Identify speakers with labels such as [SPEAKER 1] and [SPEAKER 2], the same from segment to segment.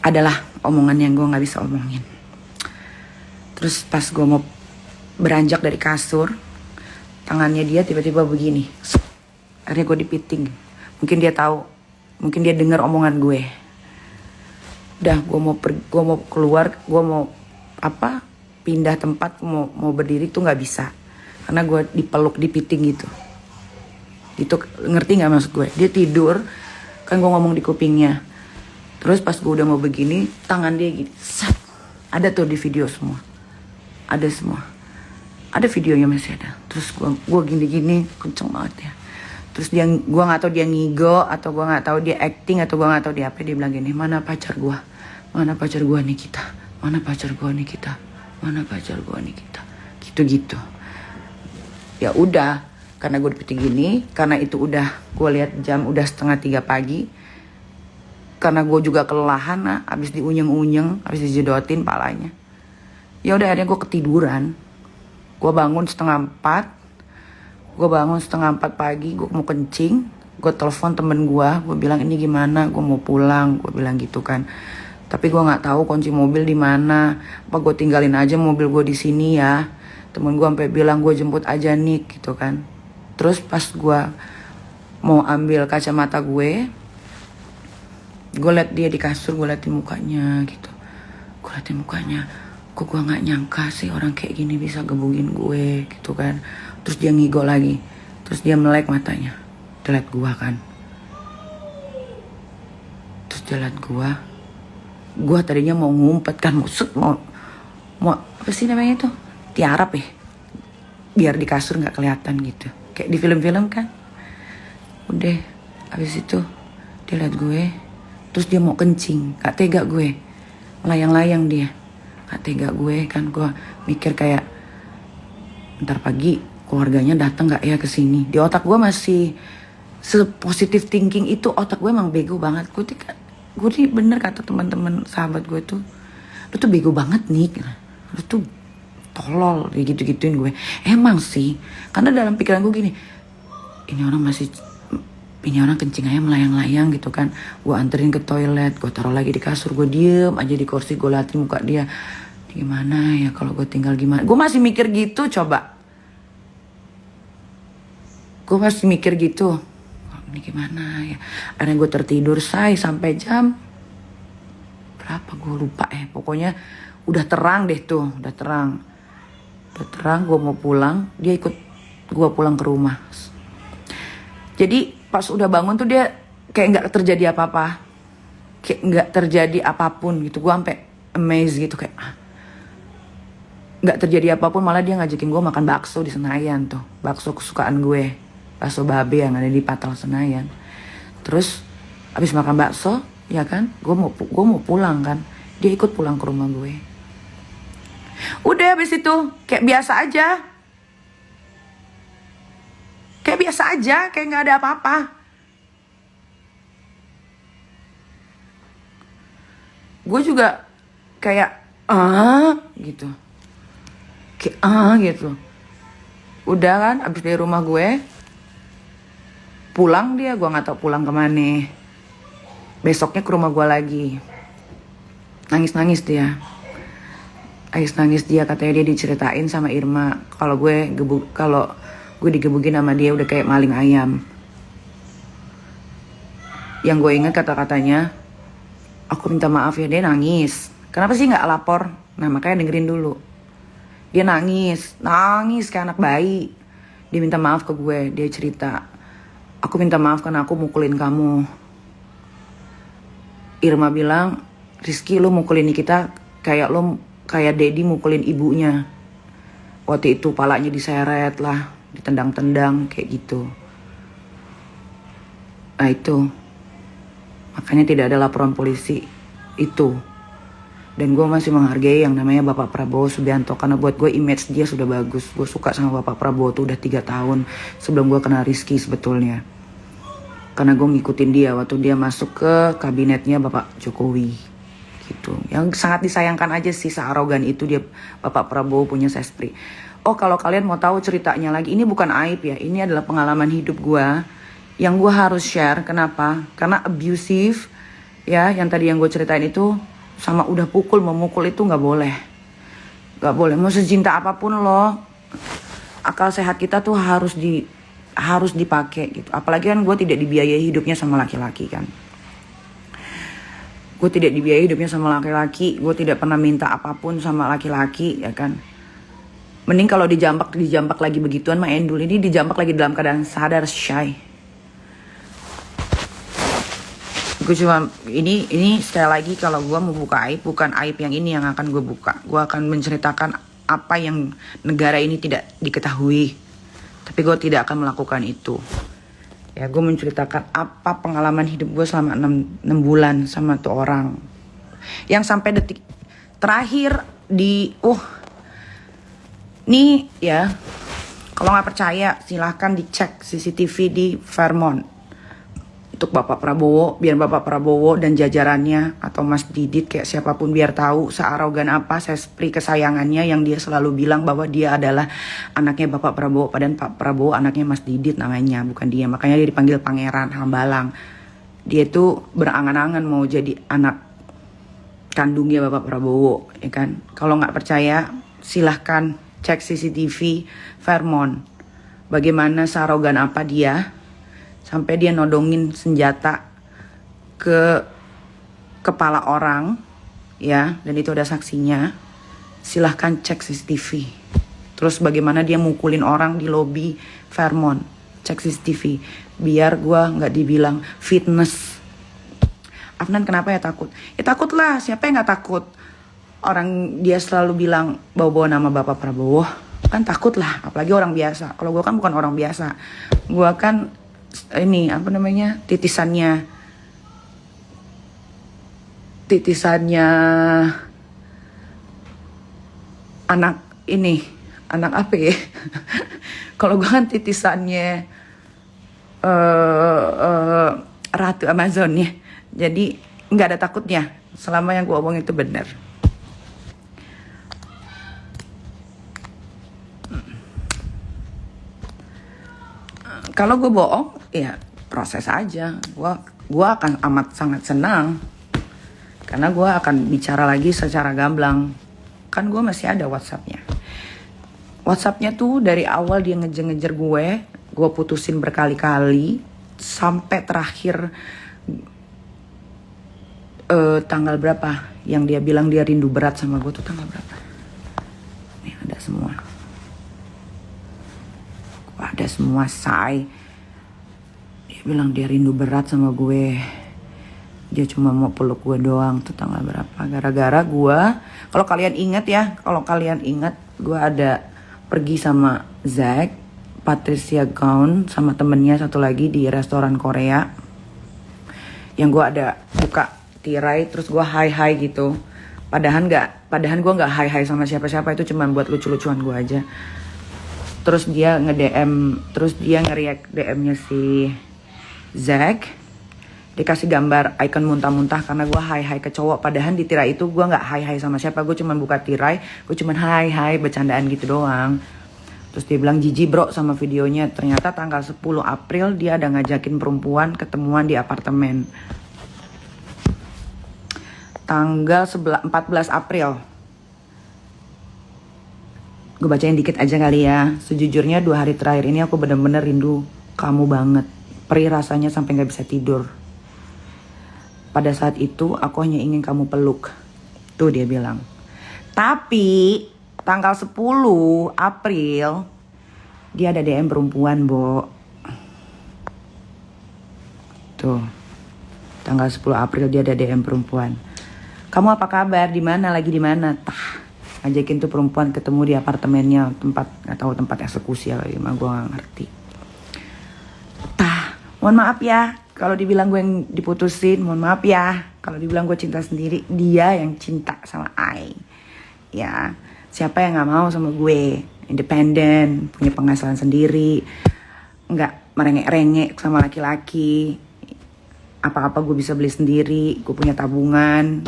[SPEAKER 1] adalah omongan yang gue gak bisa omongin. Terus pas gue mau beranjak dari kasur, tangannya dia tiba-tiba begini. Akhirnya gue dipiting. Mungkin dia tahu, mungkin dia dengar omongan gue. Udah, gue mau keluar, gue mau pindah tempat, mau berdiri tuh nggak bisa, karena gue dipeluk, dipiting gitu. Itu ngerti nggak maksud gue? Dia tidur, kan gue ngomong di kupingnya. Terus pas gue udah mau begini, tangan dia gini, sat. Ada tuh di video semua, ada semua, ada videonya masih ada. Terus gue gini-gini, kenceng banget ya. Terus gue nggak tahu dia ngigo atau gue nggak tahu dia acting atau gue nggak tahu dia apa. Dia bilang gini, mana pacar gue, mana pacar gue nih kita, mana pacar gue nih kita, mana pacar gue nih kita, gitu-gitu. Ya udah, karena gue dipiting gini, karena itu udah gue lihat jam udah 2:30 pagi. Karena gue juga kelelahan, abis diunyeng-unyeng, abis dijedotin palanya. Ya udah, akhirnya gue ketiduran. Gue bangun 3:30. Gue bangun 3:30 pagi, gue mau kencing. Gue telepon temen gue bilang ini gimana, gue mau pulang, gue bilang gitu kan. Tapi gue nggak tahu kunci mobil di mana. Apa gue tinggalin aja mobil gue di sini ya. Temen gue sampai bilang gue jemput aja nih gitu kan. Terus pas gue mau ambil kacamata gue liat dia di kasur, gue liatin mukanya gitu. Gue liatin mukanya, kok gue nggak nyangka sih orang kayak gini bisa gebugin gue gitu kan. Terus dia ngigo lagi, terus dia melek matanya, dia liat gue kan. Terus dia liat gue tadinya mau ngumpet kan, mau apa sih namanya itu, tiarap ya, biar di kasur nggak kelihatan gitu, kayak di film-film kan. Udah, habis itu dia liat gue, terus dia mau kencing, gak tega gue, melayang-layang dia, gak tega gue kan. Gue mikir kayak ntar pagi keluarganya datang gak ya ke sini. Di otak gue masih sepositif thinking itu. Otak gue emang bego banget. Gue nih bener kata teman-teman sahabat gue tuh, lu tuh bego banget nih, lu tuh tolol, gitu-gituin gue. Emang sih, karena dalam pikiran gue gini, ini orang kencing aja melayang-layang gitu kan. Gue anterin ke toilet, gue taruh lagi di kasur, gue diem aja di kursi, gue liatin muka dia. Gimana ya kalau gue tinggal gimana? Gue masih mikir gitu, coba. Gue masih mikir gitu. Ini gimana ya? Akhirnya gue tertidur sampai jam berapa gue lupa ya. Pokoknya udah terang deh tuh, udah terang. Gue mau pulang, dia ikut gue pulang ke rumah. Jadi pas udah bangun tuh dia kayak nggak terjadi apa-apa, kayak nggak terjadi apapun gitu. Gue sampai amazed gitu, kayak nggak terjadi apapun. Malah dia ngajakin gue makan bakso di Senayan tuh, bakso kesukaan gue, bakso babe yang ada di Patal Senayan. Terus abis makan bakso ya kan, gue mau pulang kan, dia ikut pulang ke rumah gue. Udah abis itu kayak biasa aja, kayak nggak ada apa-apa. Gue juga kayak gitu, kayak gitu. Udah kan, abis dari rumah gue pulang dia, gue nggak tahu pulang kemana. Besoknya ke rumah gue lagi, nangis dia, katanya dia diceritain sama Irma kalau gue digebugin sama dia udah kayak maling ayam. Yang gue ingat kata-katanya, aku minta maaf ya. Dia nangis, kenapa sih nggak lapor? Nah makanya dengerin dulu. Dia nangis kayak anak bayi. Dia minta maaf ke gue, dia cerita, aku minta maaf karena aku mukulin kamu. Irma bilang, Rizky, lu mukulin kita kayak Dedi mukulin ibunya. Waktu itu palanya diseret lah, ditendang-tendang kayak gitu. Nah itu, makanya tidak ada laporan polisi itu. Dan gue masih menghargai yang namanya Bapak Prabowo Subianto, karena buat gue image dia sudah bagus. Gue suka sama Bapak Prabowo tuh udah 3 tahun sebelum gue kenal Rizky sebetulnya. Karena gue ngikutin dia waktu dia masuk ke kabinetnya Bapak Jokowi gitu. Yang sangat disayangkan aja sih, searogan itu dia Bapak Prabowo punya sespri. Oh kalau kalian mau tahu ceritanya lagi, ini bukan aib ya, ini adalah pengalaman hidup gue yang gue harus share. Kenapa? Karena abusive Ya, yang tadi yang gue ceritain itu, sama udah memukul itu nggak boleh. Nggak boleh, mau secinta apapun lo, akal sehat kita tuh harus dipakai gitu. Apalagi kan gue tidak dibiayai hidupnya sama laki-laki kan. Gue tidak dibiayai hidupnya sama laki-laki, gue tidak pernah minta apapun sama laki-laki ya kan. Mending kalau dijambak lagi begituan mah endul. Ini dijambak lagi dalam keadaan sadar, shy. Gue cuma ini sekali lagi, kalau gue mau buka aib, bukan aib yang ini yang akan gue buka. Gue akan menceritakan apa yang negara ini tidak diketahui, tapi gue tidak akan melakukan itu. Ya, gue menceritakan apa pengalaman hidup gue selama 6 bulan sama tuh orang, yang sampai detik terakhir nih ya. Kalau nggak percaya silahkan dicek CCTV di Fairmont untuk Bapak Prabowo, biar Bapak Prabowo dan jajarannya atau Mas Didit kayak siapapun biar tahu searogan apa sespri kesayangannya yang dia selalu bilang bahwa dia adalah anaknya Bapak Prabowo, padahal Pak Prabowo anaknya Mas Didit namanya, bukan dia. Makanya dia dipanggil Pangeran Hambalang. Dia itu berangan-angan mau jadi anak kandungnya Bapak Prabowo, ya kan? Kalau nggak percaya silahkan cek CCTV Fairmont. Bagaimana searogan apa dia sampai dia nodongin senjata ke kepala orang, ya, dan itu ada saksinya. Silahkan cek CCTV. Terus bagaimana dia mukulin orang di lobi Fairmont, cek CCTV. Biar gue nggak dibilang fitness. Afnan kenapa ya takut? Ya takut lah, siapa yang nggak takut? Orang dia selalu bilang bawa-bawa nama Bapak Prabowo, kan takut lah, apalagi orang biasa. Kalau gue kan bukan orang biasa, gue kan ini apa namanya, titisannya anak apa ya? Kalau gue kan titisannya Ratu Amazon ya, jadi nggak ada takutnya selama yang gue omong itu benar. Kalau gue bohong, ya proses aja. Gue akan amat sangat senang karena gue akan bicara lagi secara gamblang. Kan gue masih ada WhatsAppnya. WhatsAppnya tuh dari awal dia ngejar-ngejar gue putusin berkali-kali sampai terakhir tanggal berapa yang dia bilang dia rindu berat sama gue tuh tanggal berapa? Nih ada semua. Ada semua say. Dia bilang dia rindu berat sama gue. Dia cuma mau peluk gue doang. Tuh tanggal berapa? Gara-gara gue, kalau kalian ingat ya, gue ada pergi sama Zack, Patricia Gaun sama temennya satu lagi di restoran Korea. Yang gue ada buka tirai terus gue hi gitu. Padahal gue nggak hi sama siapa-siapa, itu cuma buat lucu-lucuan gue aja. Terus dia nge-react DM-nya si Zack. Dia kasih gambar icon muntah-muntah karena gue hi ke cowok. Padahal di tirai itu gue gak hi sama siapa. Gue cuma buka tirai, gue cuma hi bercandaan gitu doang. Terus dia bilang jijik bro sama videonya. Ternyata tanggal 10 April dia ada ngajakin perempuan ketemuan di apartemen. Tanggal 14 April. Gue bacain dikit aja kali ya. Sejujurnya 2 hari terakhir ini aku bener-bener rindu kamu banget. Perih rasanya sampai gak bisa tidur. Pada saat itu aku hanya ingin kamu peluk. Tuh dia bilang. Tapi tanggal 10 April dia ada DM perempuan, Bo. Tuh. Tanggal 10 April dia ada DM perempuan. Kamu apa kabar? Di mana? Lagi di mana? Ngajakin tuh perempuan ketemu di apartemennya, tempat eksekusi ya, gue gak ngerti. Mohon maaf ya kalau dibilang gue yang diputusin, mohon maaf ya kalau dibilang gue cinta sendiri. Dia yang cinta sama I. Ya, siapa yang gak mau sama gue? Independen, punya penghasilan sendiri, nggak merengek-rengek sama laki-laki. Apa-apa gue bisa beli sendiri, gue punya tabungan.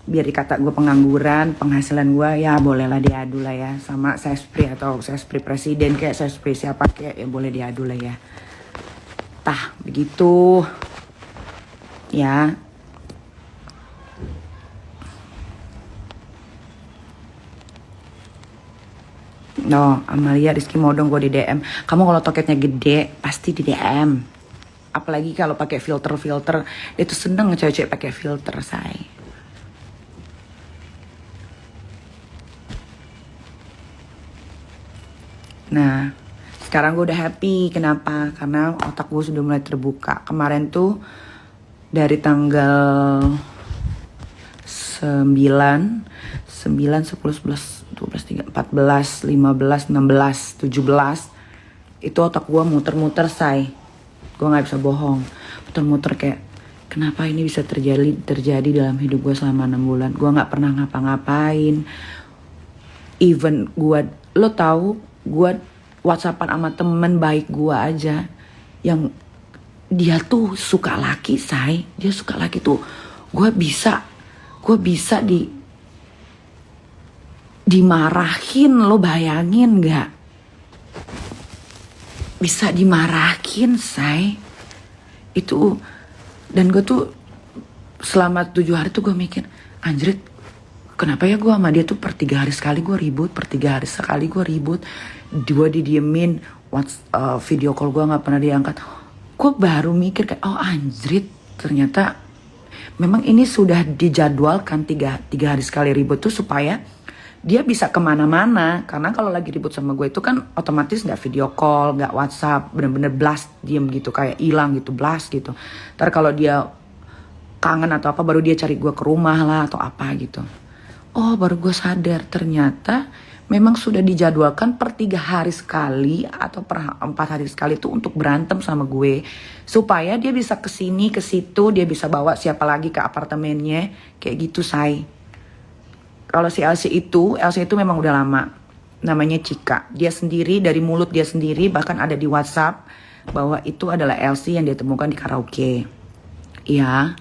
[SPEAKER 1] Biar dikata gue pengangguran, penghasilan gue ya bolehlah diadu lah ya. Sama sespri atau sespri presiden kayak sespri siapa kayak ya boleh diadu lah ya. Begitu. Ya, No, Amalia Rizky Modong gue di DM. Kamu kalau toketnya gede pasti di DM. Apalagi kalau pakai filter, dia tuh seneng cewek-cewek pakai filter, say. Nah, sekarang gue udah happy. Kenapa? Karena otak gue sudah mulai terbuka. Kemarin tuh dari tanggal 9, 10, 11, 12, 13, 14, 15, 16, 17. Itu otak gue muter-muter, say. Gue gak bisa bohong. Muter-muter kayak, kenapa ini bisa terjadi dalam hidup gue selama 6 bulan. Gue gak pernah ngapa-ngapain. Even gue, lo tahu, gue WhatsAppan sama temen baik gue aja. Yang dia tuh suka laki, say. Dia suka laki tuh. Gue bisa dimarahin, lo bayangin gak? Bisa dimarahin, say. Itu, dan gue tuh selama 7 hari tuh gue mikir, anjrit, kenapa ya gue sama dia tuh per 3 hari sekali gue ribut, per 3 hari sekali gue ribut. Gue didiemin, video call gue gak pernah diangkat. Gue baru mikir kayak, oh anjrit, ternyata memang ini sudah dijadwalkan 3 hari sekali ribut tuh supaya dia bisa kemana-mana. Karena kalau lagi ribut sama gue itu kan otomatis gak video call, gak WhatsApp, bener-bener blast, diem gitu, kayak hilang gitu, blast gitu. Ntar kalau dia kangen atau apa baru dia cari gue ke rumah lah atau apa gitu. Oh baru gue sadar ternyata memang sudah dijadwalkan per 3 hari sekali atau per 4 hari sekali tuh untuk berantem sama gue. Supaya dia bisa kesini, ke situ, dia bisa bawa siapa lagi ke apartemennya. Kayak gitu, say. Kalau si Elsie itu memang udah lama. Namanya Cika. Dia sendiri, dari mulut dia sendiri, bahkan ada di WhatsApp bahwa itu adalah Elsie yang dia temukan di karaoke. Iya.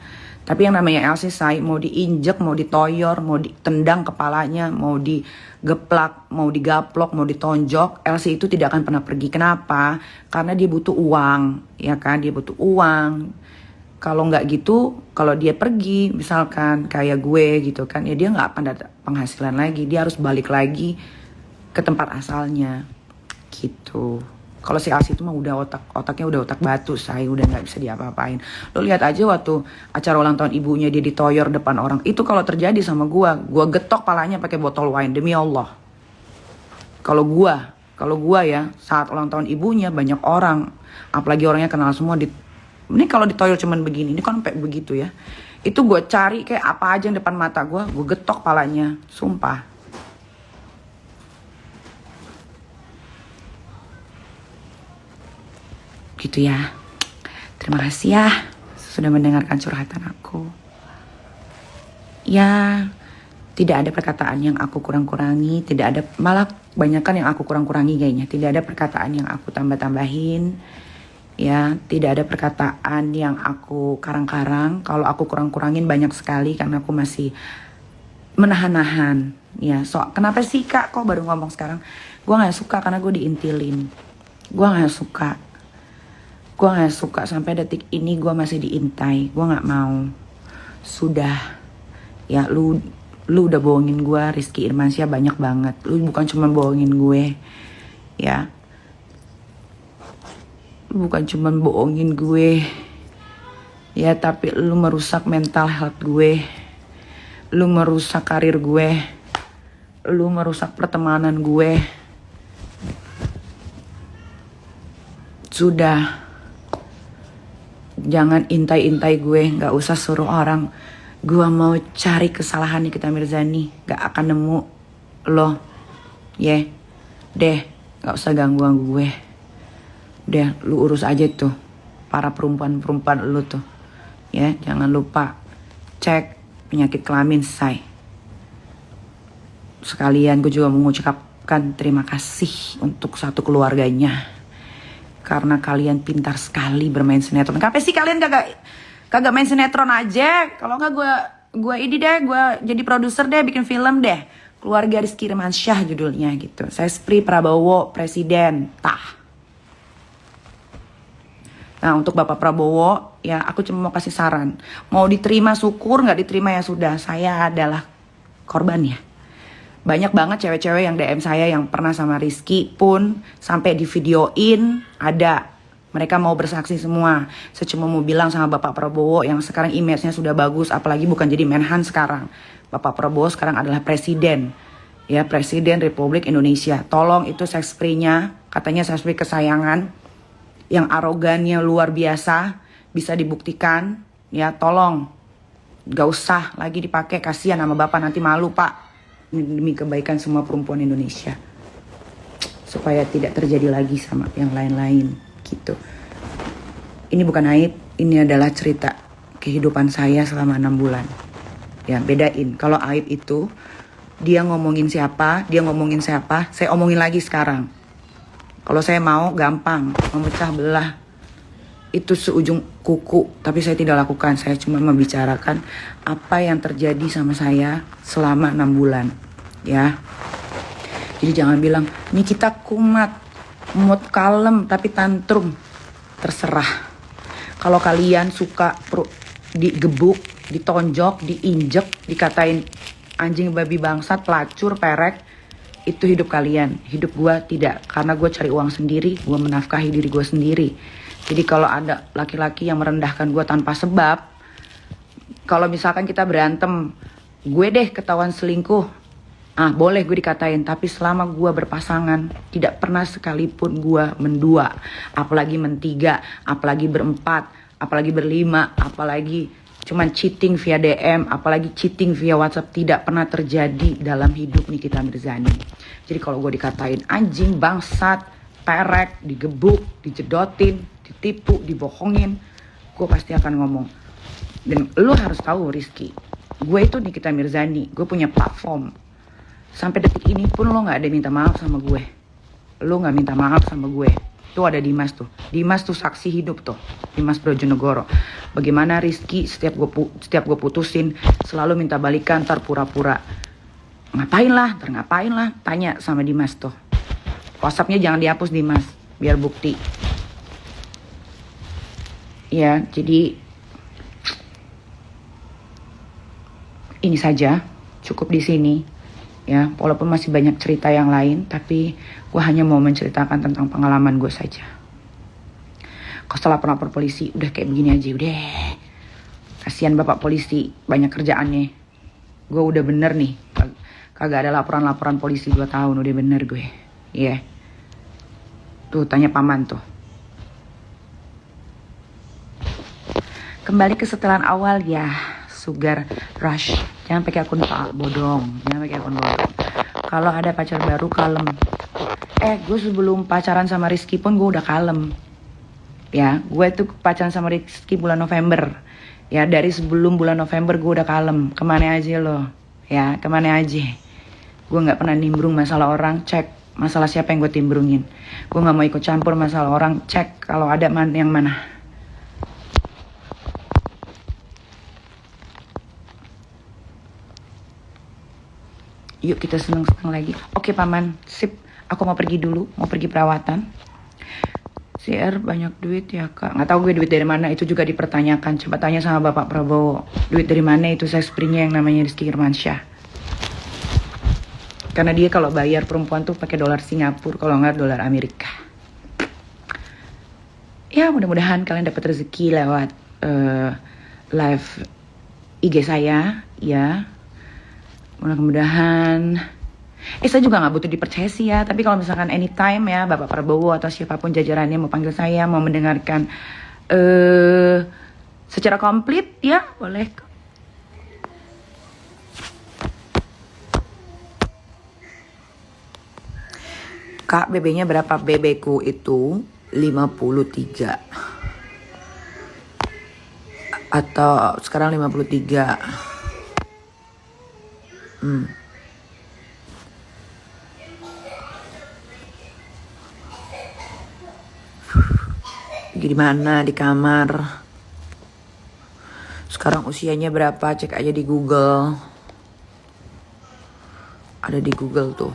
[SPEAKER 1] Tapi yang namanya Elsie, say, mau diinjek, mau ditoyor, mau ditendang kepalanya, mau digeplak, mau digaplok, mau ditonjok, Elsie itu tidak akan pernah pergi. Kenapa? Karena dia butuh uang, ya kan? Dia butuh uang. Kalau nggak gitu, kalau dia pergi, misalkan kayak gue gitu kan, ya dia nggak akan ada penghasilan lagi. Dia harus balik lagi ke tempat asalnya, gitu. Kalau si Elsie itu mah udah otaknya udah otak batu, saya udah nggak bisa diapa-apain. Lo lihat aja waktu acara ulang tahun ibunya dia ditoyor depan orang. Itu kalau terjadi sama gue getok palanya pakai botol wine, demi Allah. Kalau gue ya saat ulang tahun ibunya banyak orang, apalagi orangnya kenal semua. Ini kalau ditoyor cuman begini, ini kan sampai begitu ya. Itu gue cari kayak apa aja yang depan mata gue getok palanya, sumpah. Gitu ya. Terima kasih ya sudah mendengarkan curhatan aku. Ya, tidak ada perkataan yang aku kurang-kurangi, tidak ada, malah banyakkan yang aku kurang-kurangi kayaknya. Tidak ada perkataan yang aku tambah-tambahin. Ya, tidak ada perkataan yang aku karang-karang. Kalau aku kurang-kurangin banyak sekali karena aku masih menahan-nahan. Ya, kenapa sih Kak kok baru ngomong sekarang? Gue gak suka karena gue diintilin. Gue gak suka. Gue gak suka sampai detik ini gue masih diintai. Gue gak mau. Sudah. Ya lu udah bohongin gue, Rizky Irmansyah, banyak banget. Lu bukan cuma bohongin gue. Ya. Lu bukan cuma bohongin gue. Ya tapi lu merusak mental health gue. Lu merusak karir gue. Lu merusak pertemanan gue. Sudah. Jangan intai-intai gue, gak usah suruh orang. Gue mau cari kesalahan Nikita Mirzani, gak akan nemu lo. Deh, gak usah ganggu-ganggu gue. Deh, lu urus aja tuh para perempuan-perempuan lu tuh. Ya, jangan lupa cek penyakit kelamin, say. Sekalian gue juga mengucapkan terima kasih untuk satu keluarganya. Karena kalian pintar sekali bermain sinetron. Kenapa sih kalian kagak main sinetron aja? Kalau nggak gue ini deh, gue jadi produser deh, bikin film deh. Keluarga Rizky Irmansyah judulnya gitu. Saya Spri Prabowo Presiden. Nah untuk Bapak Prabowo, ya aku cuma mau kasih saran. Mau diterima syukur, nggak diterima ya sudah. Saya adalah korban ya. Banyak banget cewek-cewek yang DM saya yang pernah sama Rizky pun sampai di videoin ada. Mereka mau bersaksi semua. Saya cuma mau bilang sama Bapak Prabowo yang sekarang image-nya sudah bagus, apalagi bukan jadi Menhan sekarang. Bapak Prabowo sekarang adalah presiden. Ya, Presiden Republik Indonesia. Tolong itu sex free-nya, katanya sex free kesayangan, yang arogannya luar biasa, bisa dibuktikan. Ya, tolong. Gak usah lagi dipakai, kasihan sama Bapak, nanti malu Pak. Ini demi kebaikan semua perempuan Indonesia. Supaya tidak terjadi lagi sama yang lain-lain. Gitu. Ini bukan aib, ini adalah cerita kehidupan saya selama 6 bulan. Ya, bedain. Kalau aib itu dia ngomongin siapa, saya omongin lagi sekarang. Kalau saya mau gampang memecah belah itu seujung kuku, tapi saya tidak lakukan. Saya cuma membicarakan apa yang terjadi sama saya selama 6 bulan. Ya. Jadi jangan bilang, "Ini kita kumat, mood kalem tapi tantrum." Terserah. Kalau kalian suka digebuk, ditonjok, diinjek, dikatain anjing babi bangsat, pelacur, perek, itu hidup kalian. Hidup gue tidak, karena gue cari uang sendiri, gue menafkahi diri gue sendiri. Jadi kalau ada laki-laki yang merendahkan gue tanpa sebab, kalau misalkan kita berantem, gue deh ketahuan selingkuh, boleh gue dikatain, tapi selama gue berpasangan, tidak pernah sekalipun gue mendua, apalagi mentiga, apalagi berempat, apalagi berlima, apalagi cuman cheating via DM, apalagi cheating via WhatsApp. Tidak pernah terjadi dalam hidup Nikita Mirzani. Jadi kalau gue dikatain anjing, bangsat, perek, digebuk, dijedotin, ditipu, dibohongin, gue pasti akan ngomong. Dan lo harus tahu Rizky, gue itu Nikita Mirzani, gue punya platform. Sampai detik ini pun lo gak ada minta maaf sama gue. Lo gak minta maaf sama gue. Tuh ada Dimas tuh. Dimas tuh saksi hidup tuh. Dimas Brojonegoro. Bagaimana Rizky setiap gue putusin selalu minta balikan, ntar pura-pura. Ngapain lah. Tanya sama Dimas tuh. WhatsAppnya jangan dihapus Dimas. Biar bukti. Ya, jadi ini saja. Cukup di sini. Ya, walaupun masih banyak cerita yang lain, tapi gue hanya mau menceritakan tentang pengalaman gue saja. Kalau setelah lapor polisi, udah kayak begini aja, udah. Kasihan bapak polisi, banyak kerjaannya. Gue udah bener nih, kagak ada laporan-laporan polisi 2 tahun, udah bener gue. Iya. Yeah. Tuh, tanya paman tuh. Kembali ke setelan awal ya, Sugar Rush. Jangan pakai akun bodong. Kalau ada pacar baru kalem. Gue sebelum pacaran sama Rizky pun gue udah kalem. Ya, gue tuh pacaran sama Rizky bulan November. Ya, dari sebelum bulan November gue udah kalem. Kemana aja lo? Ya, kemana aja. Gue nggak pernah nimbrung masalah orang. Cek masalah siapa yang gue timbrungin. Gue nggak mau ikut campur masalah orang. Cek kalau ada yang mana. Yuk kita seneng-seneng lagi. Oke paman, sip. Aku mau pergi dulu, mau pergi perawatan. CR banyak duit ya kak. Nggak tahu gue duit dari mana, itu juga dipertanyakan. Coba tanya sama Bapak Prabowo. Duit dari mana itu sex free-nya yang namanya Rizky Irmansyah. Karena dia kalau bayar perempuan tuh pakai dolar Singapura, kalau nggak dolar Amerika. Ya mudah-mudahan kalian dapat rezeki lewat live IG saya, ya. Mudah-mudahan saya juga gak butuh dipercaya sih ya. Tapi kalau misalkan anytime ya Bapak Prabowo atau siapapun jajarannya mau panggil saya, mau mendengarkan secara komplit, ya boleh. Kak, BB-nya berapa? BB-ku itu 53. Atau sekarang 53. Gimana di kamar? Sekarang usianya berapa? Cek aja di Google. Ada di Google tuh.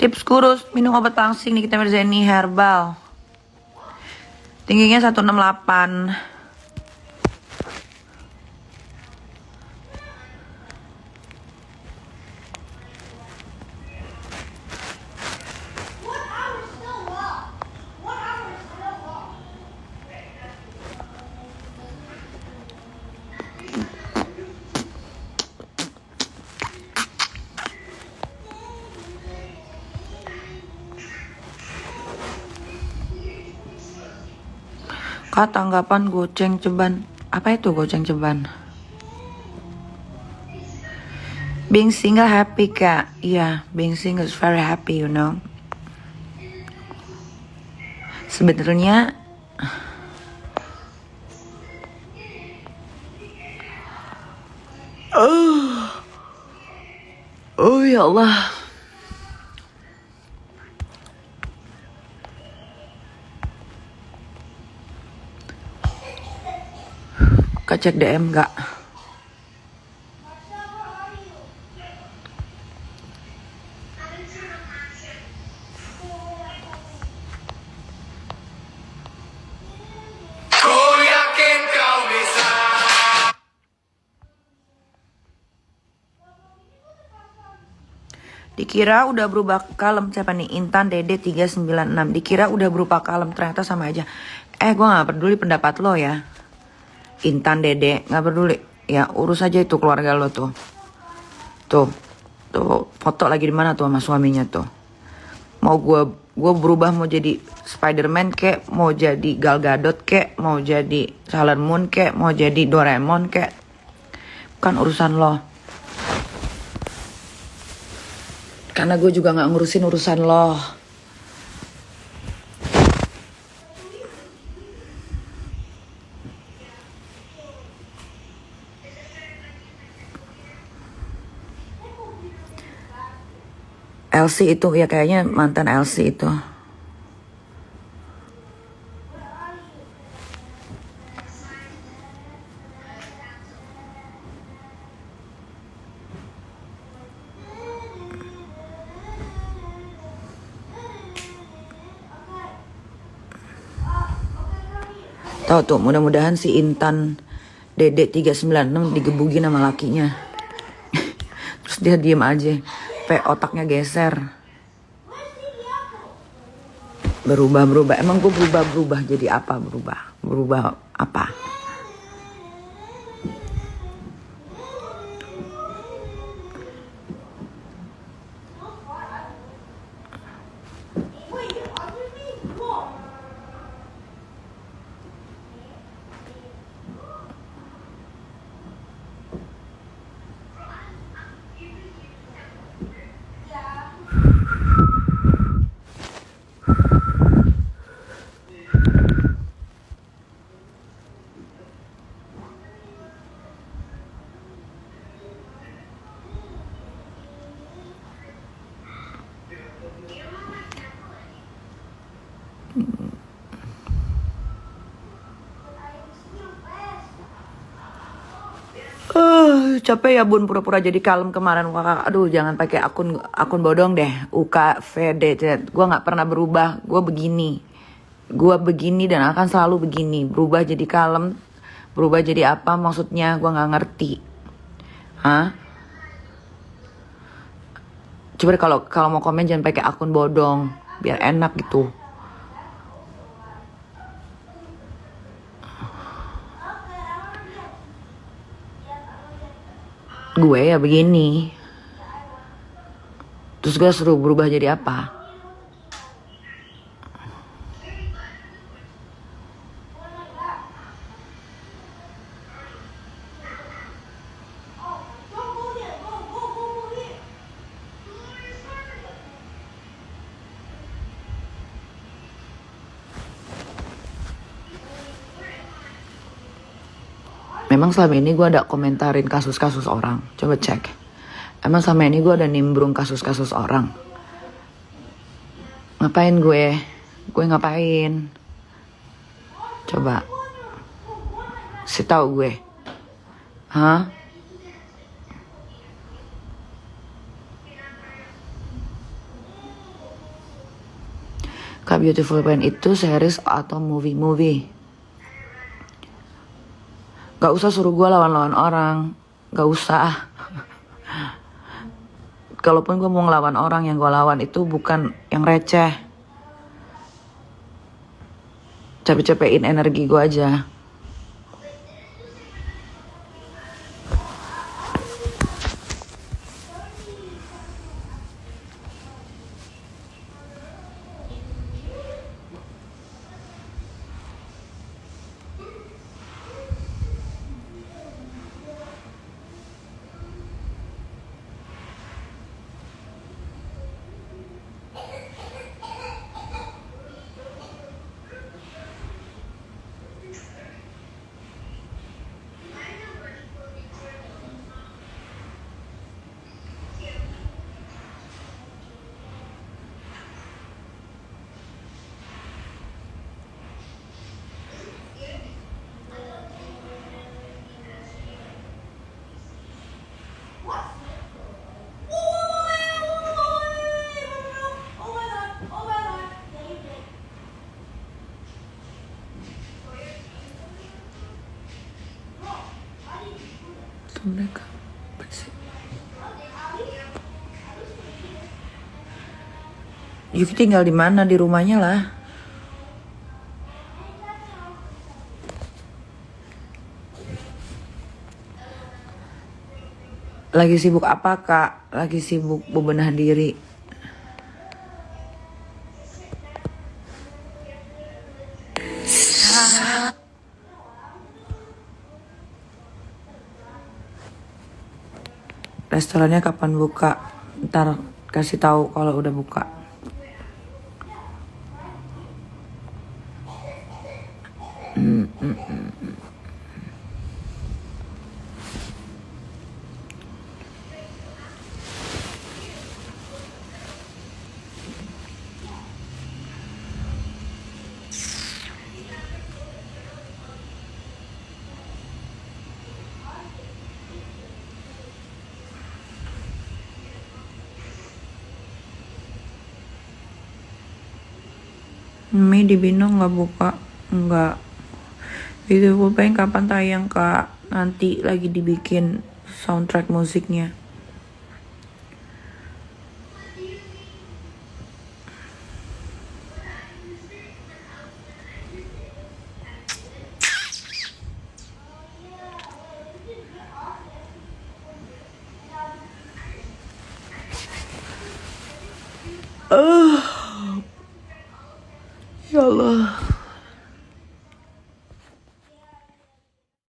[SPEAKER 1] Tips kurus, minum obat pangsing Nikita Mirzani herbal. Tingginya 168. Kak, tanggapan goceng ceban. Apa itu goceng ceban? Being single happy, Kak. Yeah, being single is very happy, you know. Sebenarnya oh ya Allah. Kak, cek DM nggak? Dikira udah berubah kalem. Siapa nih? Intan Dede 396. Dikira udah berubah kalem, ternyata sama aja. Gue gak peduli pendapat lo ya, Intan Dede, gak peduli. Ya urus aja itu keluarga lo tuh. Tuh foto lagi di mana tuh sama suaminya tuh. Mau gue berubah, mau jadi Spiderman kek, mau jadi Gal Gadot kek, mau jadi Sailor Moon kek, mau jadi Doraemon kek, bukan urusan lo. Karena gue juga gak ngurusin urusan lo. Elsie itu, ya kayaknya mantan Elsie itu. Tahu tuh, mudah-mudahan si Intan Dede 396 digebugin sama lakinya. Terus dia diem aja, otaknya geser. Berubah. Emang gue berubah jadi apa? Berubah apa? Capek ya bun, pura-pura jadi kalem kemarin. Wah, aduh, jangan pakai akun bodong deh. UKVD. Gue nggak pernah berubah. Gue begini dan akan selalu begini. Berubah jadi kalem, berubah jadi apa maksudnya? Gue nggak ngerti. Hah? Coba kalau mau komen jangan pakai akun bodong, biar enak gitu. Gue ya begini. Terus gue suruh berubah jadi apa? Memang selama ini gue ada komentarin kasus-kasus orang. Coba cek. Emang selama ini gue ada nimbrung kasus-kasus orang. Ngapain gue? Gue ngapain? Coba. Si tahu gue. Hah? Kak, Beautiful Pain itu series atau movie? Gak usah suruh gue lawan-lawan orang. Gak usah. Kalaupun gue mau ngelawan orang, yang gue lawan itu bukan yang receh. Capek-capekin energi gue aja. Mereka bersih. Yuki tinggal di mana? Di rumahnya lah. Lagi sibuk apa, Kak? Lagi sibuk bebenah diri. Restorannya kapan buka? Ntar kasih tahu kalau udah buka. Mei di Bino nggak buka, nggak. Beautiful Pain kapan tayang, Kak? Nanti lagi dibikin soundtrack musiknya. Ya Allah.